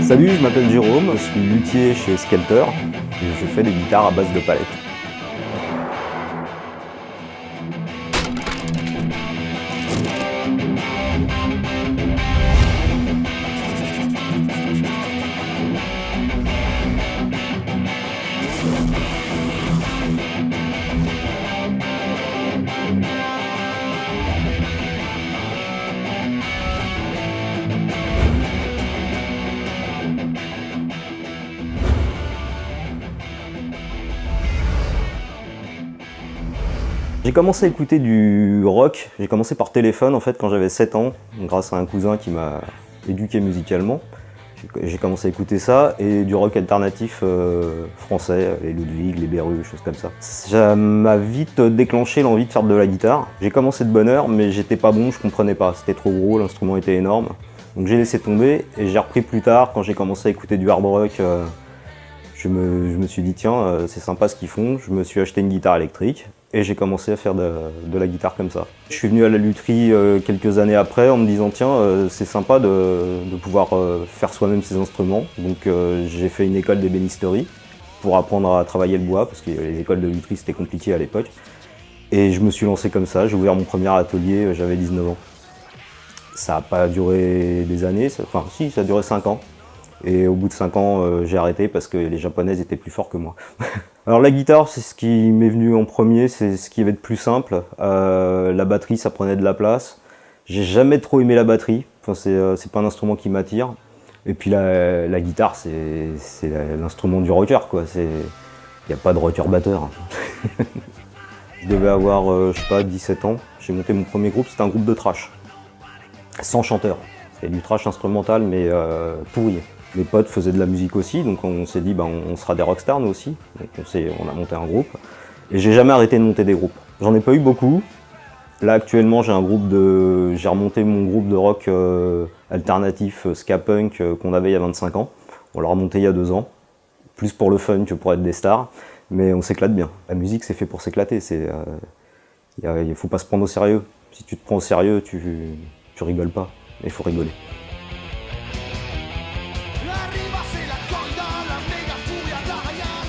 Salut, je m'appelle Jérôme, je suis luthier chez Skelter et je fais des guitares à base de palettes. J'ai commencé à écouter du rock, j'ai commencé par téléphone en fait quand j'avais 7 ans, grâce à un cousin qui m'a éduqué musicalement. J'ai commencé à écouter ça et du rock alternatif français, les Ludwig, les Berru, des choses comme ça. Ça m'a vite déclenché l'envie de faire de la guitare. J'ai commencé de bonne heure mais j'étais pas bon, je comprenais pas, c'était trop gros, l'instrument était énorme. Donc j'ai laissé tomber et j'ai repris plus tard quand j'ai commencé à écouter du hard rock. Je me suis dit tiens, c'est sympa ce qu'ils font, je me suis acheté une guitare électrique et j'ai commencé à faire de la guitare comme ça. Je suis venu à la lutherie quelques années après en me disant tiens, c'est sympa de pouvoir faire soi-même ses instruments. Donc j'ai fait une école d'ébénisterie pour apprendre à travailler le bois parce que les écoles de lutherie c'était compliqué à l'époque. Et je me suis lancé comme ça, j'ai ouvert mon premier atelier, j'avais 19 ans. Ça n'a pas duré des années, enfin si, ça a duré 5 ans. Et au bout de 5 ans, j'ai arrêté parce que les Japonaises étaient plus forts que moi. Alors la guitare, c'est ce qui m'est venu en premier, c'est ce qui avait de plus simple. La batterie, ça prenait de la place. J'ai jamais trop aimé la batterie, enfin, c'est pas un instrument qui m'attire. Et puis la guitare, c'est l'instrument du rocker, quoi. Il n'y a pas de rocker-batteur. Je devais avoir, je sais pas, 17 ans. J'ai monté mon premier groupe, c'était un groupe de thrash. Sans chanteur. C'était du thrash instrumental, mais pourri. Mes potes faisaient de la musique aussi, donc on s'est dit on sera des rockstars nous aussi. Donc on a monté un groupe. Et j'ai jamais arrêté de monter des groupes. J'en ai pas eu beaucoup. Là actuellement j'ai remonté mon groupe de rock alternatif ska punk qu'on avait il y a 25 ans. On l'a remonté il y a 2 ans. Plus pour le fun que pour être des stars. Mais on s'éclate bien. La musique c'est fait pour s'éclater. Il faut pas se prendre au sérieux. Si tu te prends au sérieux, tu rigoles pas. Il faut rigoler.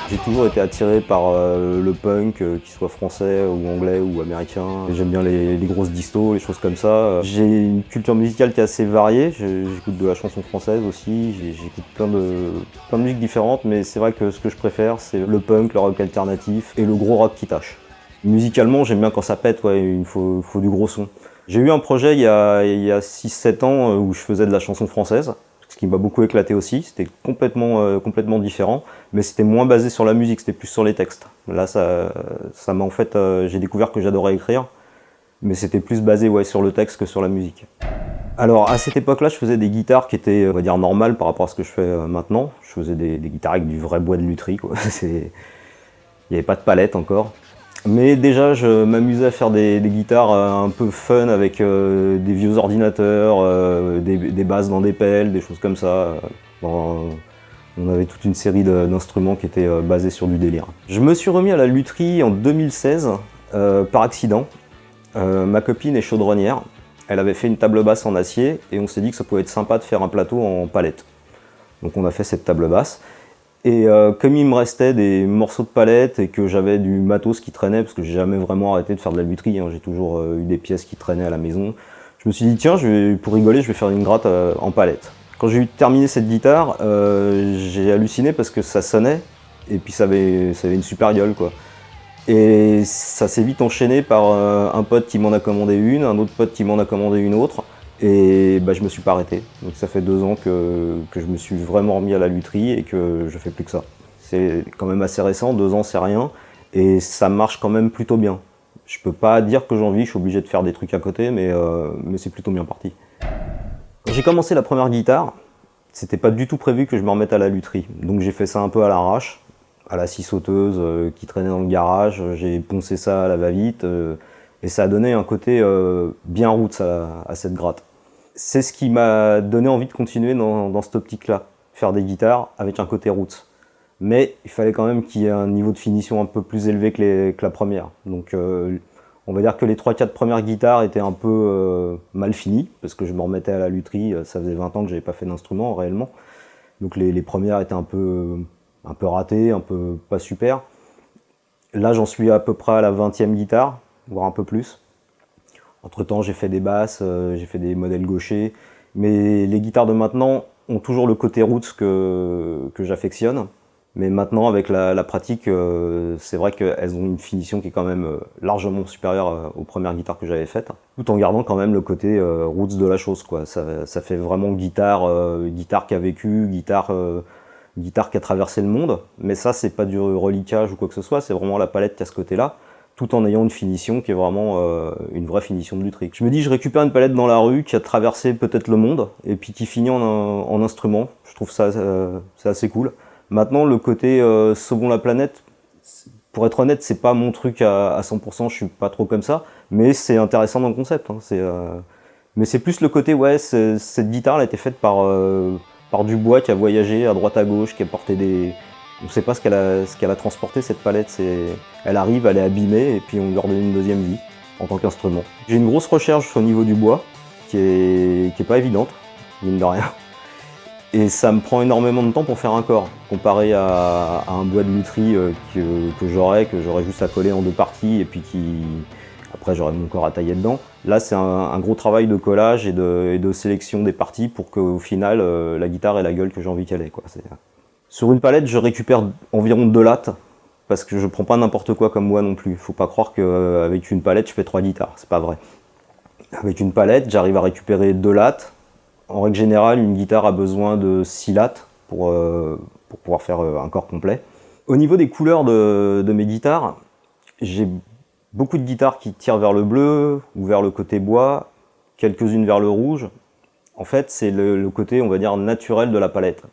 J'ai toujours été attiré par le punk, qu'il soit français ou anglais ou américain. J'aime bien les grosses distos, les choses comme ça. J'ai une culture musicale qui est assez variée. J'écoute de la chanson française aussi, j'écoute plein de musiques différentes, mais c'est vrai que ce que je préfère, c'est le punk, le rock alternatif et le gros rock qui tâche. Musicalement, j'aime bien quand ça pète, ouais, il faut du gros son. J'ai eu un projet il y a 6-7 ans où je faisais de la chanson française. Ce qui m'a beaucoup éclaté aussi, c'était complètement différent, mais c'était moins basé sur la musique, c'était plus sur les textes. Là, ça m'a en fait, j'ai découvert que j'adorais écrire, mais c'était plus basé sur le texte que sur la musique. Alors à cette époque-là, je faisais des guitares qui étaient, on va dire, normales par rapport à ce que je fais maintenant. Je faisais des guitares avec du vrai bois de lutherie, quoi. Il n'y avait pas de palette encore. Mais déjà, je m'amusais à faire des guitares un peu fun avec des vieux ordinateurs, des basses dans des pelles, des choses comme ça. Bon, on avait toute une série d'instruments qui étaient basés sur du délire. Je me suis remis à la lutherie en 2016 par accident. Ma copine est chaudronnière. Elle avait fait une table basse en acier et on s'est dit que ça pouvait être sympa de faire un plateau en palette. Donc on a fait cette table basse. Et comme il me restait des morceaux de palette et que j'avais du matos qui traînait, parce que j'ai jamais vraiment arrêté de faire de la lutherie, hein, j'ai toujours eu des pièces qui traînaient à la maison, je me suis dit tiens, pour rigoler, je vais faire une gratte en palette. Quand j'ai eu terminé cette guitare, j'ai halluciné parce que ça sonnait et puis ça avait une super gueule, quoi. Et ça s'est vite enchaîné par un pote qui m'en a commandé une, un autre pote qui m'en a commandé une autre. Et je me suis pas arrêté. Donc ça fait 2 ans que je me suis vraiment remis à la lutherie et que je fais plus que ça. C'est quand même assez récent, 2 ans c'est rien, et ça marche quand même plutôt bien. Je peux pas dire que j'en vis, je suis obligé de faire des trucs à côté, mais c'est plutôt bien parti. Quand j'ai commencé la première guitare, c'était pas du tout prévu que je me remette à la lutherie. Donc j'ai fait ça un peu à l'arrache, à la scie sauteuse qui traînait dans le garage, j'ai poncé ça à la va-vite, et ça a donné un côté bien roots à cette gratte. C'est ce qui m'a donné envie de continuer dans cette optique-là, faire des guitares avec un côté roots. Mais il fallait quand même qu'il y ait un niveau de finition un peu plus élevé que la première. Donc on va dire que les 3-4 premières guitares étaient un peu mal finies, parce que je me remettais à la lutherie, ça faisait 20 ans que j'avais pas fait d'instrument réellement. Donc les premières étaient un peu ratées, un peu pas super. Là, j'en suis à peu près à la 20e guitare, voire un peu plus. Entre-temps, j'ai fait des basses, j'ai fait des modèles gauchers. Mais les guitares de maintenant ont toujours le côté roots que j'affectionne. Mais maintenant, avec la pratique, c'est vrai qu'elles ont une finition qui est quand même largement supérieure aux premières guitares que j'avais faites, tout en gardant quand même le côté roots de la chose, quoi. Ça fait vraiment guitare qui a vécu, guitare qui a traversé le monde. Mais ça, c'est pas du reliquage ou quoi que ce soit, c'est vraiment la palette qui a ce côté-là, tout en ayant une finition qui est vraiment une vraie finition de lutherie. Je me dis, je récupère une palette dans la rue qui a traversé peut-être le monde, et puis qui finit en instrument. Je trouve ça c'est assez cool. Maintenant, le côté sauvons la planète, pour être honnête, c'est pas mon truc à 100%, je suis pas trop comme ça, mais c'est intéressant dans le concept. Hein. Mais c'est plus le côté, ouais, cette guitare elle a été faite par du bois qui a voyagé à droite à gauche, qui a porté des... On sait pas ce qu'elle a transporté, cette palette. Elle arrive, elle est abîmée, et puis on lui redonne une deuxième vie en tant qu'instrument. J'ai une grosse recherche au niveau du bois, qui est pas évidente, mine de rien. Et ça me prend énormément de temps pour faire un corps, comparé à un bois de lutherie que j'aurais juste à coller en deux parties, et puis après j'aurais mon corps à tailler dedans. Là c'est un gros travail de collage et de sélection des parties pour qu'au final la guitare ait la gueule que j'ai envie qu'elle ait, quoi. Sur une palette, je récupère environ 2 lattes, parce que je prends pas n'importe quoi comme bois non plus. Faut pas croire qu'avec une palette je fais 3 guitares, c'est pas vrai. Avec une palette, j'arrive à récupérer 2 lattes. En règle générale, une guitare a besoin de 6 lattes pour pouvoir faire un corps complet. Au niveau des couleurs de mes guitares, j'ai beaucoup de guitares qui tirent vers le bleu ou vers le côté bois, quelques-unes vers le rouge. En fait, c'est le côté, on va dire, naturel de la palette.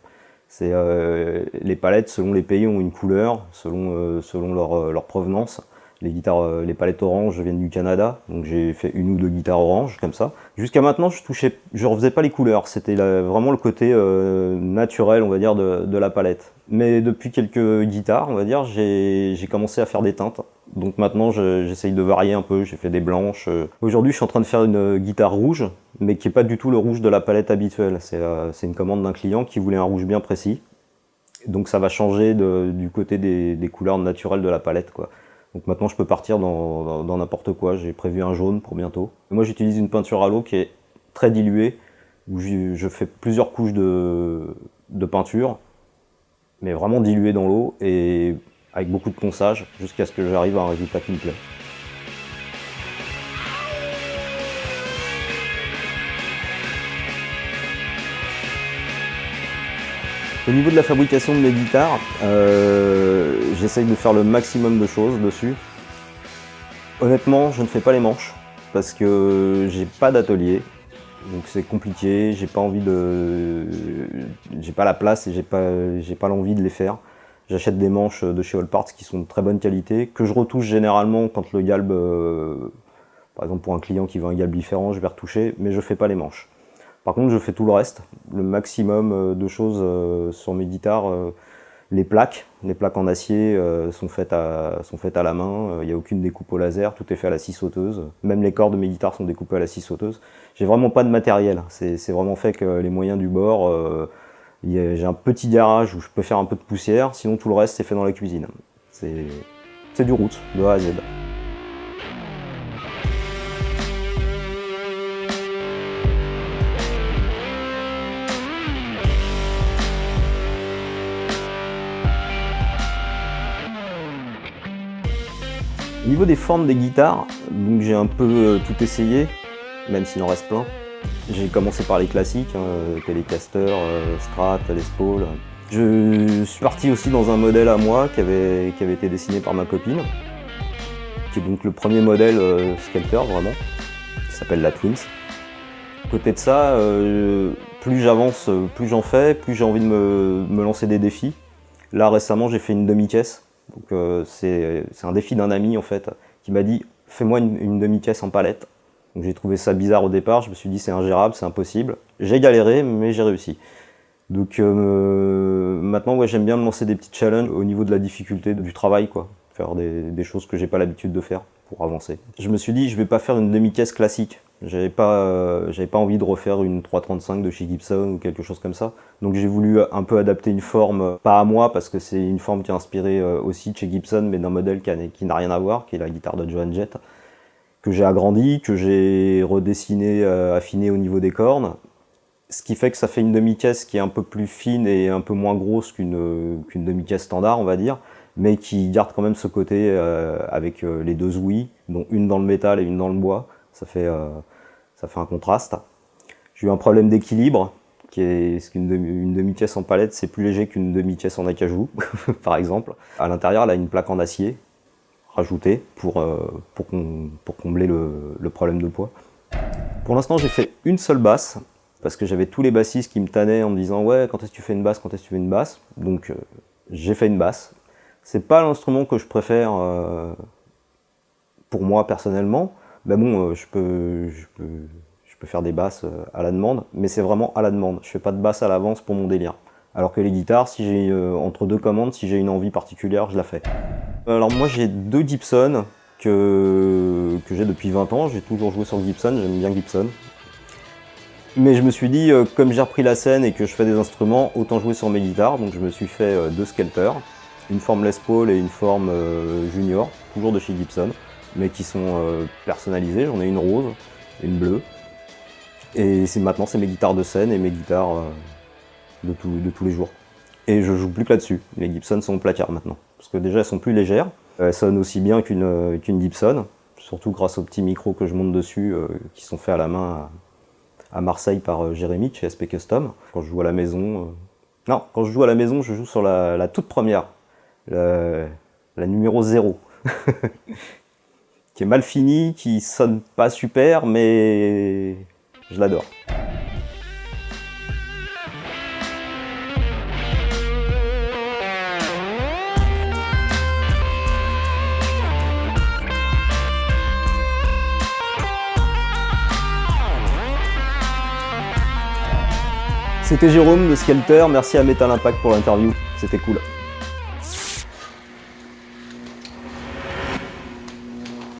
Les palettes, selon les pays, ont une couleur, selon leur provenance. Les palettes orange viennent du Canada, donc j'ai fait une ou deux guitares orange, comme ça. Jusqu'à maintenant, je refaisais pas les couleurs, c'était vraiment le côté naturel, on va dire, de la palette. Mais depuis quelques guitares, on va dire, j'ai commencé à faire des teintes. Donc maintenant, j'essaye de varier un peu, j'ai fait des blanches. Aujourd'hui, je suis en train de faire une guitare rouge, mais qui n'est pas du tout le rouge de la palette habituelle. C'est une commande d'un client qui voulait un rouge bien précis. Donc ça va changer du côté des couleurs naturelles de la palette, quoi. Donc maintenant je peux partir dans n'importe quoi, j'ai prévu un jaune pour bientôt. Moi j'utilise une peinture à l'eau qui est très diluée, où je fais plusieurs couches de peinture, mais vraiment diluée dans l'eau, et avec beaucoup de ponçage, jusqu'à ce que j'arrive à un résultat qui me plaît. Au niveau de la fabrication de mes guitares, j'essaye de faire le maximum de choses dessus. Honnêtement, je ne fais pas les manches parce que j'ai pas d'atelier, donc c'est compliqué. J'ai pas la place et j'ai pas l'envie de les faire. J'achète des manches de chez All Parts qui sont de très bonne qualité, que je retouche généralement quand le galbe, par exemple pour un client qui veut un galbe différent, je vais retoucher, mais je fais pas les manches. Par contre, je fais tout le reste, le maximum de choses sur mes guitares. Les plaques en acier sont faites à la main, il n'y a aucune découpe au laser, tout est fait à la scie sauteuse. Même les cordes de mes guitares sont découpées à la scie sauteuse. J'ai vraiment pas de matériel, c'est vraiment fait que les moyens du bord. J'ai un petit garage où je peux faire un peu de poussière, sinon tout le reste c'est fait dans la cuisine. C'est du roots, de A à Z. Au niveau des formes des guitares, donc j'ai un peu tout essayé, même s'il en reste plein. J'ai commencé par les classiques, Telecaster, Strat, Les Paul. Je suis parti aussi dans un modèle à moi qui avait été dessiné par ma copine, qui est donc le premier modèle Skelter vraiment, qui s'appelle la Twins. À côté de ça, plus j'avance, plus j'en fais, plus j'ai envie de me lancer des défis. Là récemment j'ai fait une demi-caisse. Donc c'est un défi d'un ami en fait, qui m'a dit fais-moi une demi-caisse en palette. Donc j'ai trouvé ça bizarre au départ, je me suis dit c'est ingérable, c'est impossible. J'ai galéré mais j'ai réussi. Donc maintenant ouais, j'aime bien me lancer des petits challenges au niveau de la difficulté du travail, quoi. Faire des choses que j'ai pas l'habitude de faire pour avancer. Je me suis dit je vais pas faire une demi-caisse classique, J'avais pas envie de refaire une 335 de chez Gibson ou quelque chose comme ça. Donc j'ai voulu un peu adapter une forme, pas à moi, parce que c'est une forme qui est inspirée aussi de chez Gibson, mais d'un modèle qui n'a rien à voir, qui est la guitare de Joan Jett, que j'ai agrandi, que j'ai redessiné, affiné au niveau des cornes. Ce qui fait que ça fait une demi-caisse qui est un peu plus fine et un peu moins grosse qu'une demi-caisse standard, on va dire, mais qui garde quand même ce côté avec les deux ouïes, dont une dans le métal et une dans le bois. Ça fait un contraste. J'ai eu un problème d'équilibre, qui est une demi-caisse en palette, c'est plus léger qu'une demi-caisse en acajou, par exemple. À l'intérieur, elle a une plaque en acier rajoutée pour combler le problème de poids. Pour l'instant, j'ai fait une seule basse, parce que j'avais tous les bassistes qui me tannaient en me disant « Ouais, quand est-ce que tu fais une basse, quand est-ce que tu fais une basse ?» Donc j'ai fait une basse. C'est pas l'instrument que je préfère pour moi personnellement. Ben bon, je peux faire des basses à la demande, mais c'est vraiment à la demande. Je fais pas de basse à l'avance pour mon délire. Alors que les guitares, si j'ai entre deux commandes, si j'ai une envie particulière, je la fais. Alors moi j'ai deux Gibson que j'ai depuis 20 ans. J'ai toujours joué sur Gibson, j'aime bien Gibson. Mais je me suis dit, comme j'ai repris la scène et que je fais des instruments, autant jouer sur mes guitares. Donc je me suis fait deux Skelter, une forme Les Paul et une forme Junior, toujours de chez Gibson, mais qui sont personnalisées. J'en ai une rose et une bleue. Et maintenant c'est mes guitares de scène et mes guitares de tous les jours. Et je joue plus que là-dessus. Les Gibson sont au placard maintenant. Parce que déjà elles sont plus légères, elles sonnent aussi bien qu'une Gibson, surtout grâce aux petits micros que je monte dessus, qui sont faits à la main à Marseille par Jérémy de chez SP Custom. Quand je joue à la maison, quand je joue à la maison, je joue sur la toute première, la numéro 0, qui est mal finie, qui sonne pas super, mais je l'adore. C'était Jérôme de Skelter, merci à Metal Impact pour l'interview, c'était cool.